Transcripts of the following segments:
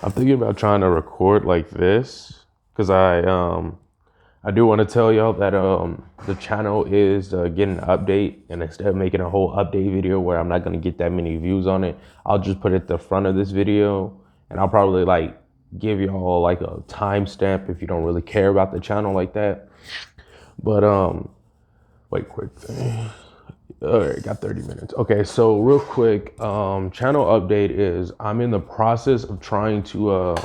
I'm thinking about trying to record like this because I do want to tell y'all that the channel is getting an update, and instead of making a whole update video where I'm not gonna get that many views on it, I'll just put it at the front of this video, and I'll probably like give y'all like a timestamp if you don't really care about the channel like that. But wait, quick. All right, got 30 minutes. Okay, so real quick, channel update is I'm in the process of trying to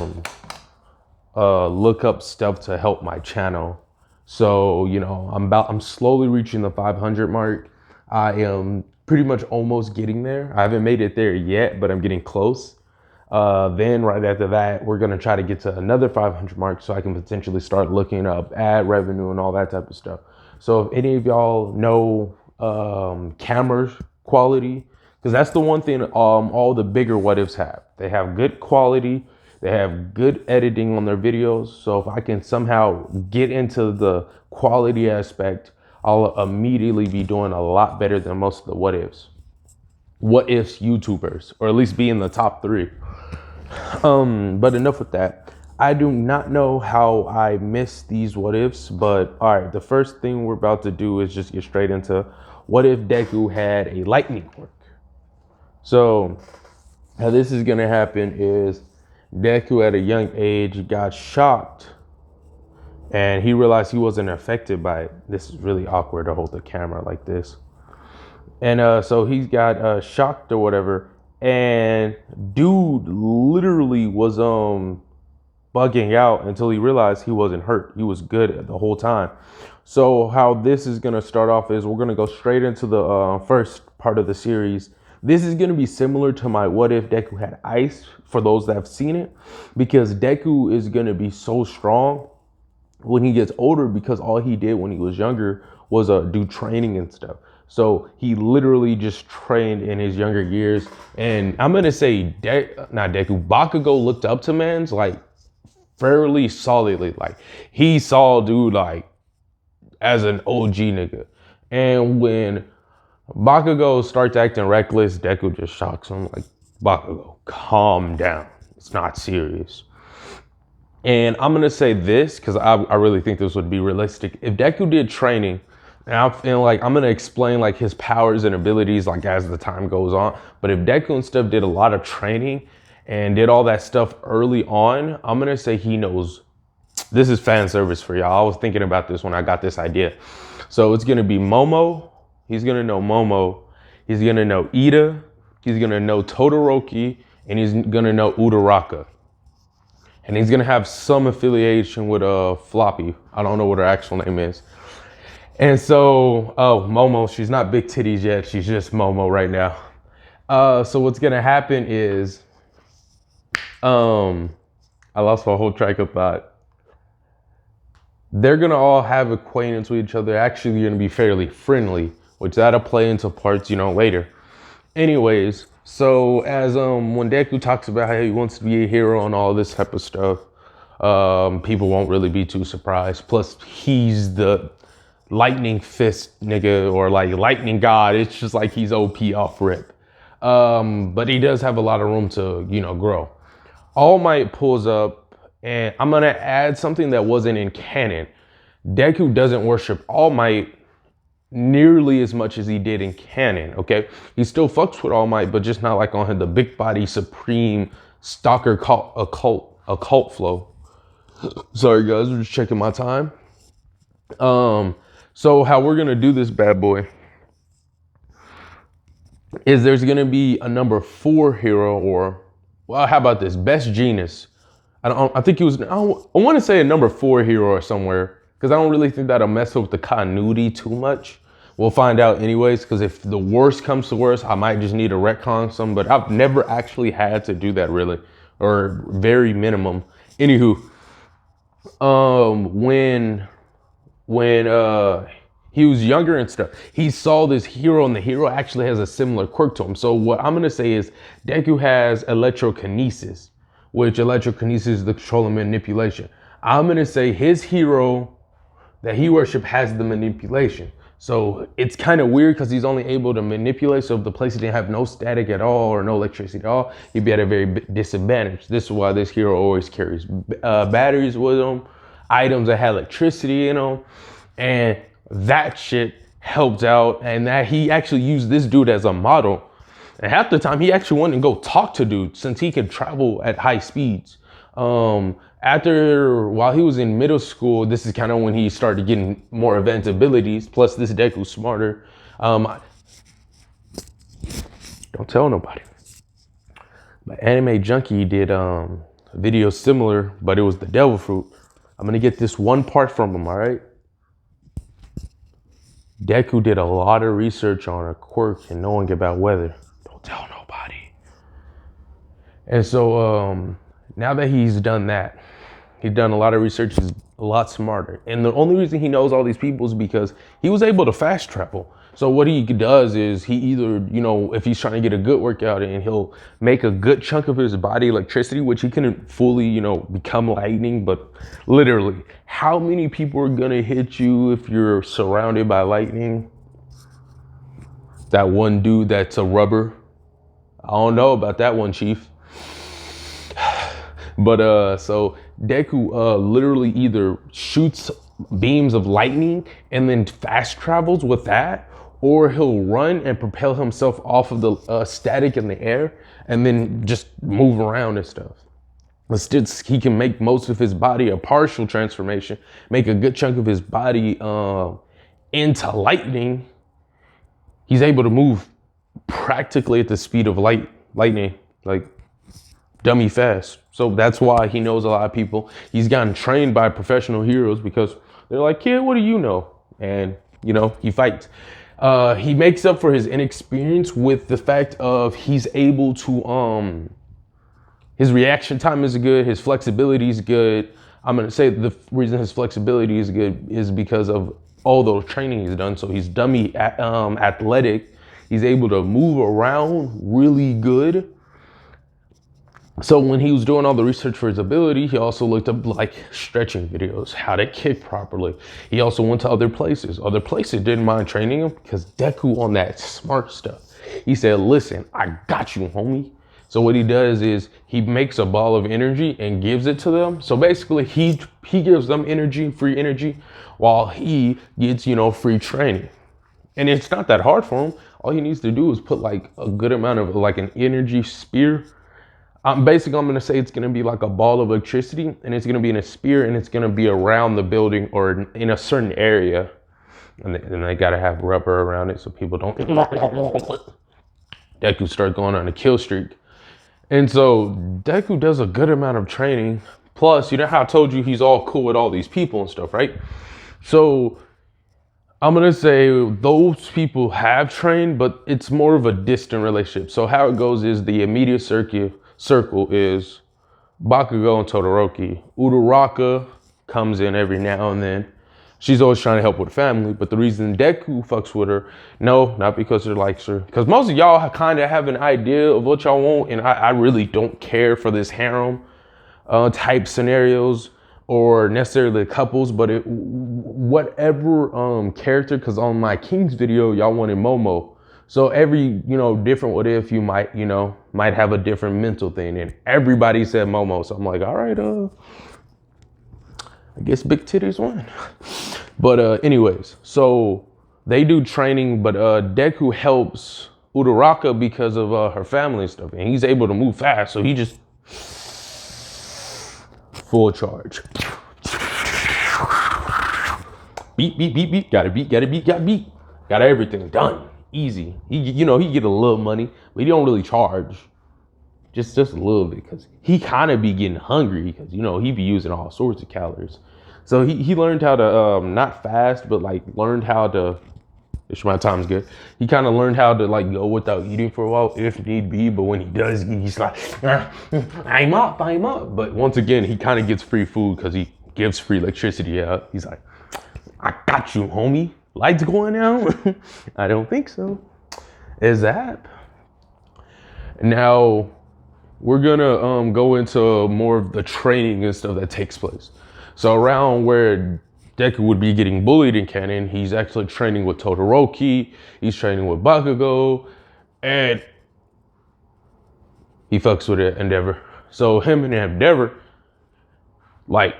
look up stuff to help my channel. So, you know, I'm slowly reaching the 500 mark. I am pretty much almost getting there. I haven't made it there yet, but I'm getting close. Then right after that, we're gonna try to get to another 500 mark so I can potentially start looking up ad revenue and all that type of stuff. So if any of y'all know camera quality, because that's the one thing all the bigger what ifs have. They have good quality, they have good editing on their videos. So if I can somehow get into the quality aspect, I'll immediately be doing a lot better than most of the what ifs YouTubers, or at least be in the top 3. But enough with that. I do not know how I missed these what ifs, but all right, the first thing we're about to do is just get straight into what if Deku had a lightning quirk. So how this is gonna happen is Deku at a young age got shocked and he realized he wasn't affected by it. This is really awkward to hold the camera like this. And so he got shocked or whatever, and dude literally was bugging out until he realized he wasn't hurt. He was good the whole time. So how this is gonna start off is we're gonna go straight into the first part of the series. This is gonna be similar to my what if Deku had ice, for those that have seen it, because Deku is gonna be so strong when he gets older, because all he did when he was younger was do training and stuff. So he literally just trained in his younger years. And I'm gonna say Bakugo looked up to man's like fairly solidly. Like he saw dude like as an OG nigga. And when Bakugo starts acting reckless, Deku just shocks him like, Bakugo, calm down. It's not serious. And I'm gonna say this because I really think this would be realistic. If Deku did training, and I feel like I'm gonna explain like his powers and abilities like as the time goes on. But if Deku and stuff did a lot of training and did all that stuff early on, I'm gonna say he knows. This is fan service for y'all. I was thinking about this when I got this idea. So it's gonna be Momo. He's gonna know Momo. He's gonna know Ida. He's gonna know Todoroki, and he's gonna know Uraraka. And he's gonna have some affiliation with Floppy. I don't know what her actual name is. And so, Momo, she's not big titties yet. She's just Momo right now. So what's gonna happen is, I lost my whole track of thought. They're gonna all have acquaintance with each other. Actually, gonna be fairly friendly, which that'll play into parts, you know, later. Anyways, so as when Deku talks about how he wants to be a hero and all this type of stuff, people won't really be too surprised. Plus, he's the lightning fist nigga, or like lightning god. It's just like he's OP off rip. But he does have a lot of room to, you know, grow. All Might pulls up, and I'm gonna add something that wasn't in canon. Deku doesn't worship All Might nearly as much as he did in canon. Okay, he still fucks with All Might, but just not like on the big body supreme stalker occult flow. Sorry guys, we're just checking my time. So how we're gonna do this bad boy is there's gonna be a number 4 hero, or well, how about this, best genius. I think he was, I want to say a number 4 hero or somewhere, because I don't really think that'll mess up the continuity too much. We'll find out anyways, because if the worst comes to worst, I might just need to retcon some, but I've never actually had to do that really, or very minimum. Anywho, when he was younger and stuff, he saw this hero, and the hero actually has a similar quirk to him. So what I'm gonna say is Deku has electrokinesis, which electrokinesis is the control of manipulation. I'm gonna say his hero that he worships has the manipulation. So it's kind of weird because he's only able to manipulate. So if the place didn't have no static at all or no electricity at all, he'd be at a very disadvantage. This is why this hero always carries batteries with him, items that had electricity in them, and that shit helped out. And that he actually used this dude as a model. And half the time he actually wanted to go talk to dude since he could travel at high speeds. While he was in middle school, this is kind of when he started getting more advanced abilities. Plus, this Deku's smarter. Don't tell nobody. But Anime Junkie did a video similar, but it was the devil fruit. I'm gonna get this one part from him, all right? Deku did a lot of research on a quirk and knowing about weather. Don't tell nobody. And so now that he's done that, he's done a lot of research, he's a lot smarter. And the only reason he knows all these people is because he was able to fast travel. So what he does is he either, if he's trying to get a good workout in, he'll make a good chunk of his body electricity, which he couldn't fully, become lightning. But literally, how many people are gonna hit you if you're surrounded by lightning? That one dude that's a rubber. I don't know about that one, Chief. But so Deku literally either shoots beams of lightning and then fast travels with that, or he'll run and propel himself off of the static in the air and then just move around and stuff. He can make most of his body a partial transformation, make a good chunk of his body into lightning. He's able to move practically at the speed of lightning, like dummy fast. So that's why he knows a lot of people. He's gotten trained by professional heroes because they're like, kid, what do you know? And, he fights. He makes up for his inexperience with the fact of he's able to, his reaction time is good. His flexibility is good. I'm going to say the reason his flexibility is good is because of all the training he's done. So he's dummy athletic. He's able to move around really good. So when he was doing all the research for his ability, he also looked up like stretching videos, how to kick properly. He also went to other places. Other places didn't mind training him because Deku on that smart stuff. He said, listen, I got you, homie. So what he does is he makes a ball of energy and gives it to them. So basically he gives them free energy, while he gets, free training. And it's not that hard for him. All he needs to do is put like a good amount of like an energy spear. I'm going to say it's going to be like a ball of electricity, and it's going to be in a spear, and it's going to be around the building or in a certain area. And they got to have rubber around it so people don't. Deku start going on a kill streak. And so Deku does a good amount of training. Plus, how I told you he's all cool with all these people and stuff, right? So I'm going to say those people have trained, but it's more of a distant relationship. So how it goes is the immediate circle is Bakugo and Todoroki. Uraraka comes in every now and then. She's always trying to help with the family, but the reason Deku fucks with her, no, not because he likes her. Because most of y'all kind of have an idea of what y'all want, and I really don't care for this harem type scenarios or necessarily couples, but whatever character, because on my King's video, y'all wanted Momo. So every, different what if you might have a different mental thing, and everybody said Momo. So I'm like, all right, I guess big titties won. But anyways, so they do training, but Deku helps Uraraka because of her family and stuff, and he's able to move fast. So he just full charge. Beat, beat, beat, beat. Got everything done. Easy. He get a little money, but he don't really charge. Just a little bit, because he kind of be getting hungry, because he be using all sorts of calories. So he learned how to not fast, but like learned how to. My time's good. He kind of learned how to like go without eating for a while if need be. But when he does eat, he's like, I'm up. But once again, he kind of gets free food because he gives free electricity out. He's like, I got you, homie. Lights going out? I don't think so. Is that? Now, we're gonna go into more of the training and stuff that takes place. So around where Deku would be getting bullied in canon. He's actually training with Todoroki. He's training with Bakugo. And he fucks with it, Endeavor. So him and Endeavor, like,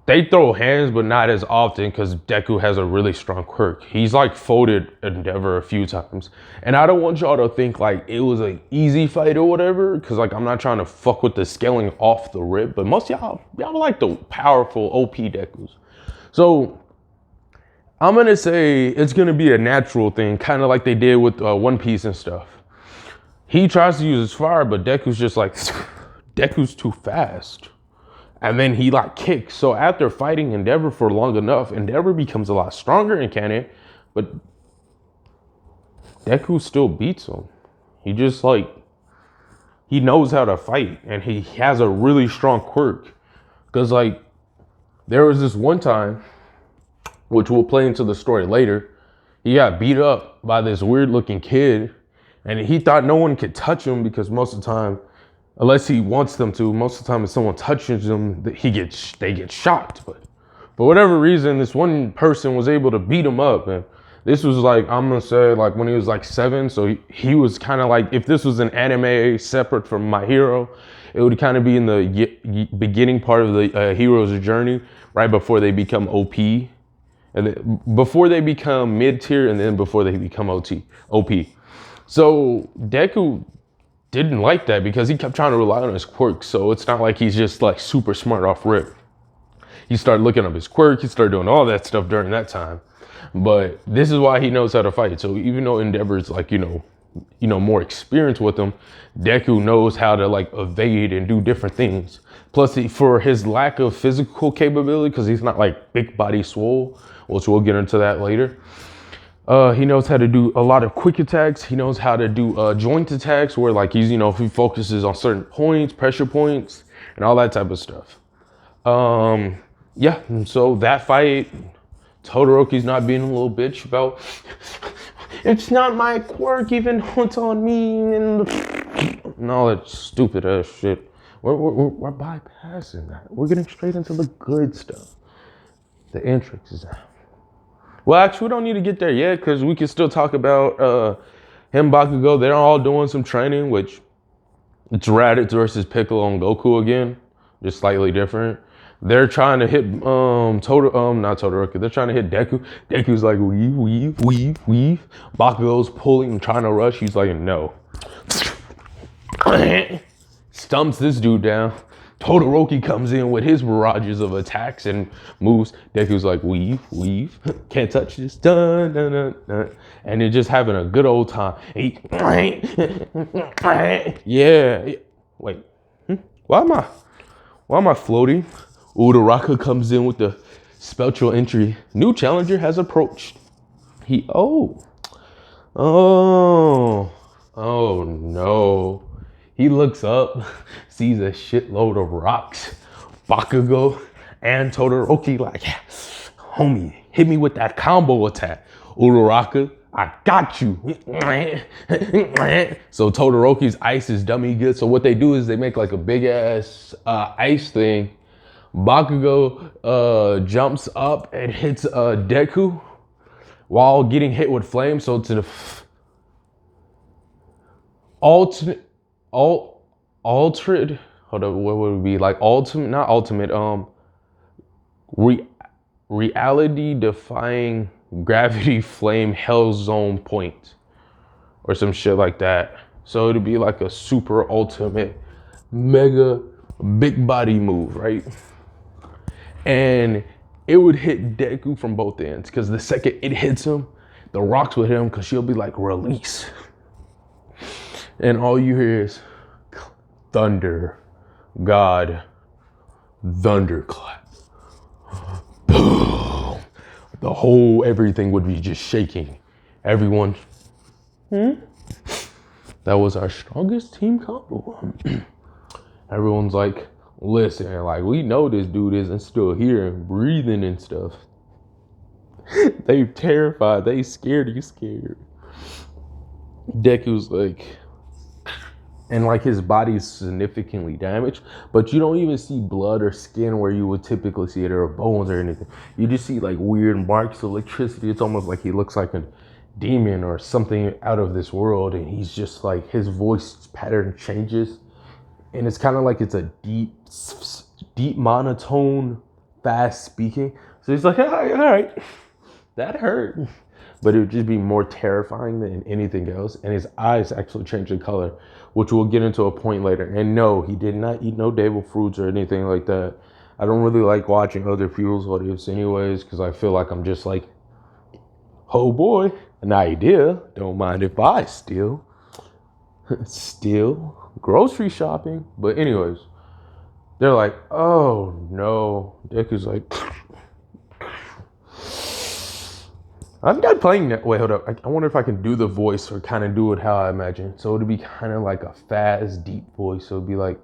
they throw hands, but not as often because Deku has a really strong quirk. He's like folded Endeavor a few times. And I don't want y'all to think like it was an easy fight or whatever, because like I'm not trying to fuck with the scaling off the rip, but most y'all like the powerful OP Dekus. So I'm gonna say it's gonna be a natural thing, kind of like they did with One Piece and stuff. He tries to use his fire, but Deku's just like, Deku's too fast. And then he like kicks. So after fighting Endeavor for long enough, Endeavor becomes a lot stronger in canon, but Deku still beats him. He just like, he knows how to fight and he has a really strong quirk. Cause like, there was this one time, which we'll play into the story later, he got beat up by this weird looking kid and he thought no one could touch him because most of the time, unless he wants them to, most of the time if someone touches him, they get shocked. But for whatever reason, this one person was able to beat him up. And this was like, I'm gonna say like when he was like 7. So he was kind of like, if this was an anime separate from My Hero, it would kind of be in the beginning part of the hero's journey, right before they become OP. And then before they become mid tier and then before they become OP. So Deku didn't like that because he kept trying to rely on his quirk. So it's not like he's just like super smart off rip. He started looking up his quirk. He started doing all that stuff during that time. But this is why he knows how to fight. So even though Endeavor's like, you know, more experienced with him, Deku knows how to like evade and do different things. Plus for his lack of physical capability, because he's not like big body swole, which we'll get into that later. He knows how to do a lot of quick attacks. He knows how to do joint attacks where like he's, if he focuses on certain points, pressure points, and all that type of stuff. Yeah, and so that fight, Todoroki's not being a little bitch about, it's not my quirk even though it's on me, and all that stupid ass shit. We're bypassing that. We're getting straight into the good stuff. The intricacies. Well, actually, we don't need to get there yet because we can still talk about him, Bakugo. They're all doing some training, which it's Raditz versus Piccolo and Goku again, just slightly different. They're trying to hit not Todoroki. They're trying to hit Deku. Deku's like weave. Bakugo's pulling and trying to rush. He's like no. Stumps this dude down. Todoroki comes in with his barrages of attacks and moves. Deku's like, weave, can't touch this, dun, dun, dun, dun. And they're just having a good old time. Yeah. Wait, why am I floating? Uraraka comes in with the spectral entry. New challenger has approached. Oh no. He looks up, sees a shitload of rocks, Bakugo and Todoroki like, homie, hit me with that combo attack. Uraraka, I got you. So Todoroki's ice is dummy good. So what they do is they make like a big ass ice thing. Bakugo jumps up and hits Deku while getting hit with flame. So it's an alternate, hold up, what would it be? Like reality defying gravity flame hell zone point or some shit like that. So it'd be like a super ultimate mega big body move, right? And it would hit Deku from both ends because the second it hits him, the rocks would hit him because she'll be like release. And all you hear is thunder, God, thunderclap. Boom. The whole everything would be just shaking. Everyone, that was our strongest team combo. Everyone's like, listen, like we know this dude isn't still here and breathing and stuff. They terrified, they scared, you scared. Deku's like, and like his body's significantly damaged, but you don't even see blood or skin where you would typically see it, or bones or anything. You just see like weird marks of electricity. It's almost like he looks like a demon or something out of this world, and he's just like, his voice pattern changes, and it's kind of like it's a deep monotone, fast speaking. So he's like, all right, that hurt. But it would just be more terrifying than anything else. And his eyes actually change in color, which we'll get into a point later. And no, he did not eat no devil fruits or anything like that. I don't really like watching other people's what ifs anyways, because I feel like I'm just like, oh boy, an idea. Don't mind if I steal grocery shopping. But anyways, they're like, oh no. Deku's like, I'm done playing that. Wait, hold up. I wonder if I can do the voice or kind of do it how I imagine. So it'd be kind of like a fast, deep voice. So it'd be like,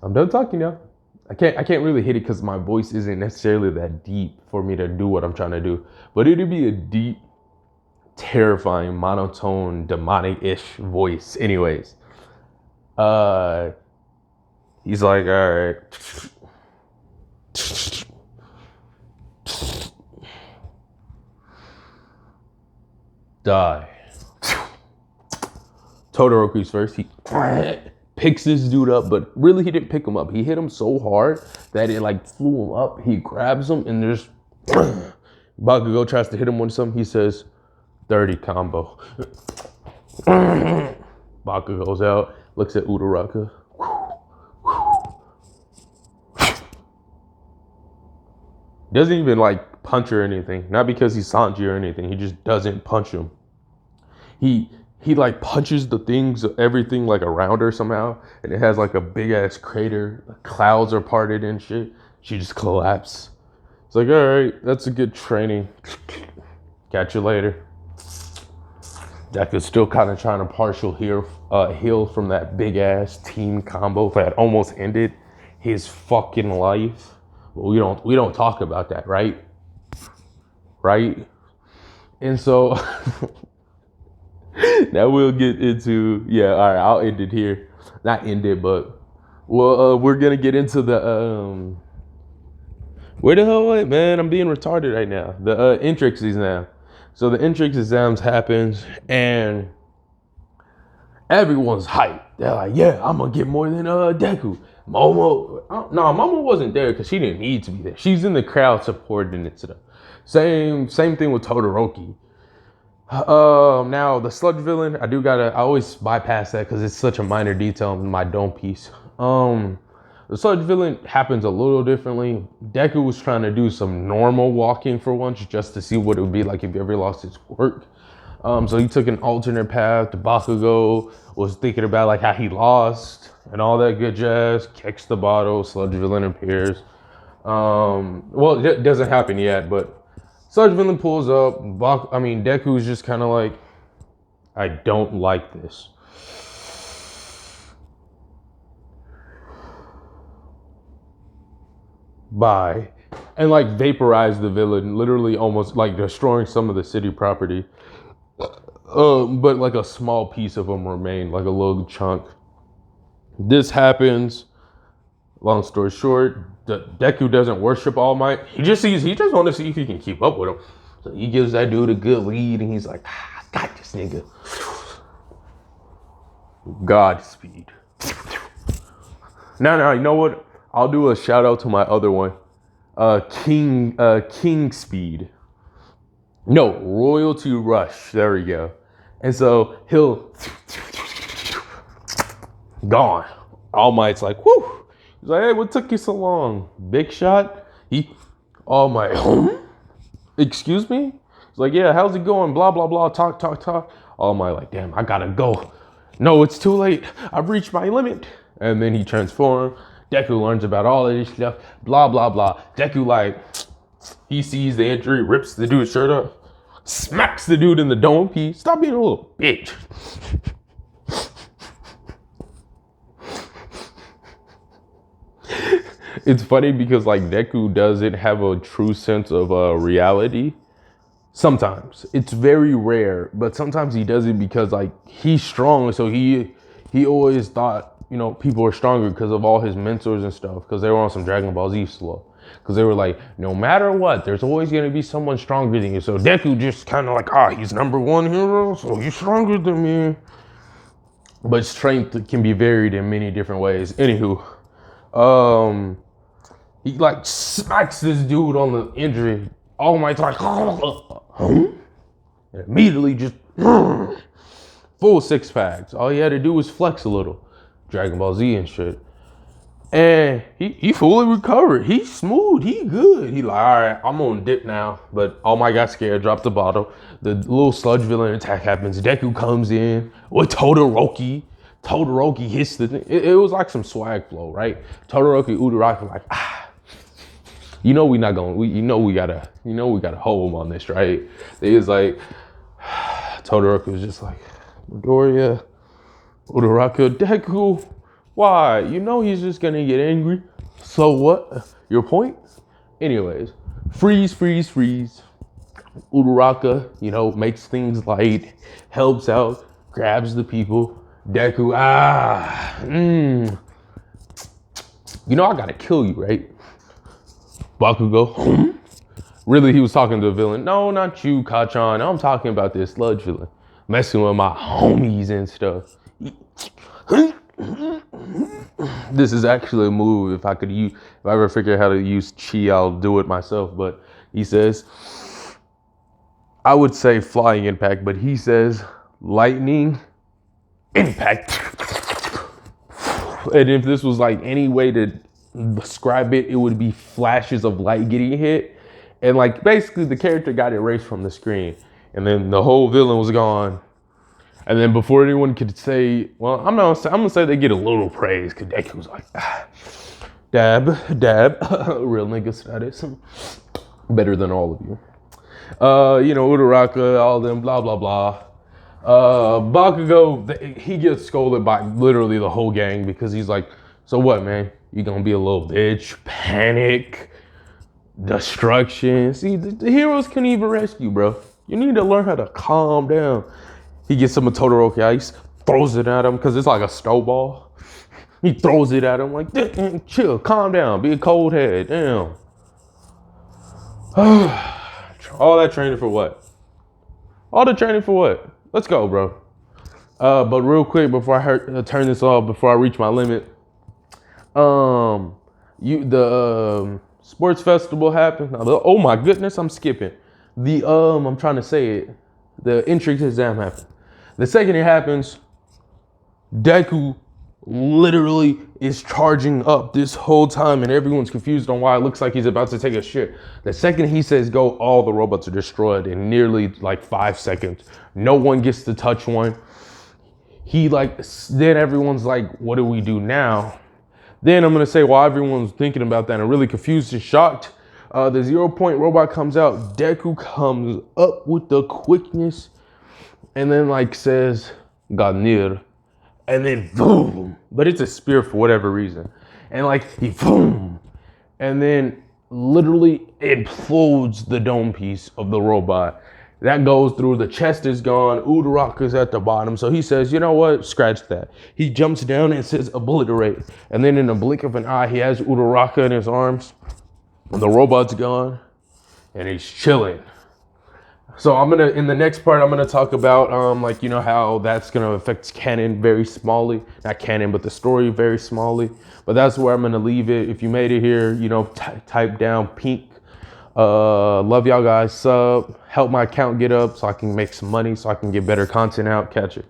I'm done talking now. I can't really hit it because my voice isn't necessarily that deep for me to do what I'm trying to do. But it'd be a deep, terrifying, monotone, demonic-ish voice. Anyways, he's like, all right. Die. Todoroki's first. He picks this dude up, but really he didn't pick him up. He hit him so hard that it like flew him up. He grabs him and there's Bakugo tries to hit him with something. He says, 30 combo. Bakugo's out, looks at Uraraka. Doesn't even like punch or anything. Not because he's Sanji or anything. He just doesn't punch him. He like punches the things, everything like around her somehow, and it has like a big ass crater. The clouds are parted and shit. She just collapsed. It's like, all right, that's a good training. Catch you later. Deku's still kind of trying to partial heal from that big ass team combo that almost ended his fucking life. But we don't talk about that, right? Right? And so now we'll get into, yeah, all right, I'll end it here. Not end it, but we're gonna get into the where the hell wait, man? I'm being retarded right now. The entrance exam. So the entrance exams happens and everyone's hyped. They're like, yeah, I'm gonna get more than Deku. Momo wasn't there because she didn't need to be there. She's in the crowd supporting it to them. Same thing with Todoroki. Now the sludge villain, I always bypass that because it's such a minor detail in my dome piece. The sludge villain happens a little differently. Deku was trying to do some normal walking for once, just to see what it would be like if he ever lost his quirk. So he took an alternate path. Bakugo was thinking about like how he lost and all that good jazz. Kicks the bottle, sludge villain appears. Well, it doesn't happen yet, but sludge villain pulls up. Deku's just kind of like, I don't like this. Bye. And like vaporize the villain, literally almost like destroying some of the city property. But like a small piece of them remained, like a little chunk. This happens. Long story short, Deku doesn't worship All Might. He just wants to see if he can keep up with him. So he gives that dude a good lead, and he's like, I got this nigga. Godspeed. Now, you know what? I'll do a shout out to my other one, King Speed. No, Royalty Rush. There we go. And so he'll gone. All Might's like, whoo. He's like, hey, what took you so long? Big shot. All Might, excuse me. He's like, yeah, how's it going? Blah blah blah. Talk. All Might like, damn, I gotta go. No, it's too late. I've reached my limit. And then he transforms. Deku learns about all of this stuff, blah, blah, blah. Deku, like, he sees the injury, rips the dude's shirt up, smacks the dude in the dome piece. Stop being a little bitch. It's funny because, like, Deku doesn't have a true sense of reality. Sometimes. It's very rare, but sometimes he does it because, like, he's strong, so he he always thought, you know, people were stronger because of all his mentors and stuff, because they were on some Dragon Ball Z slow. Because they were like, no matter what, there's always going to be someone stronger than you. So Deku just kind of like, he's #1 hero, so he's stronger than me. But strength can be varied in many different ways. Anywho, he like smacks this dude on the injury. All Might's like, and immediately just full 6 packs. All he had to do was flex a little, Dragon Ball Z and shit. And he fully recovered. He's smooth. He good. He like, all right, I'm on dip now. But All Might got scared, dropped the bottle. The little sludge villain attack happens. Deku comes in with Todoroki. Todoroki hits the thing. It was like some swag flow, right? Todoroki, Uraraka like, you know we not gonna, we gotta hold him on this, right? It was like, Todoroki was just like, Midoriya, Uraraka, Deku, why? You know he's just gonna get angry. So what? Your point? Anyways, freeze. Uraraka, you know, makes things light, helps out, grabs the people. Deku, you know I gotta kill you, right? Bakugo, really he was talking to the villain. No, not you, Kachan. I'm talking about this sludge villain. Messing with my homies and stuff. This is actually a move. If I ever figure out how to use chi, I'll do it myself. But he says, I would say flying impact, but he says lightning impact. And if this was like any way to describe it, it would be flashes of light getting hit. And like basically the character got erased from the screen. And then the whole villain was gone. And then before anyone could say, well, I'm gonna say they get a little praise, because Deku was like, dab, real nigga status. Better than all of you. You know, Uraraka, all them, blah, blah, blah. Bakugo, he gets scolded by literally the whole gang, because he's like, so what, man? You gonna be a little bitch, panic, destruction. See, the heroes can't even rescue, bro. You need to learn how to calm down. He gets some of Todoroki ice, throws it at him, because it's like a snowball. He throws it at him like, chill, calm down, be a cold head, damn. All that training for what? All the training for what? Let's go, bro. But real quick, before I turn this off, before I reach my limit, sports festival happened. Oh my goodness, I'm skipping. I'm trying to say it. The entrance exam happened. The second it happens, Deku literally is charging up this whole time, and everyone's confused on why it looks like he's about to take a shit. The second he says go, all the robots are destroyed in nearly like 5 seconds. No one gets to touch one. Then everyone's like, what do we do now? Then I'm gonna say while everyone's thinking about that and really confused and shocked, the 0 Point robot comes out. Deku comes up with the quickness and then like says, Ganir. And then boom, but it's a spear for whatever reason. And like he boom, and then literally implodes the dome piece of the robot. That goes through, the chest is gone, Uraraka's at the bottom. So he says, you know what, scratch that. He jumps down and says obliterate. And then in a blink of an eye, he has Uraraka in his arms. The robot's gone and he's chilling. So in the next part, I'm gonna talk about how that's gonna affect canon very smallly. Not canon, but the story very smallly. But that's where I'm gonna leave it. If you made it here, type down pink. Love y'all guys, sub, help my account get up so I can make some money, so I can get better content out. Catch it.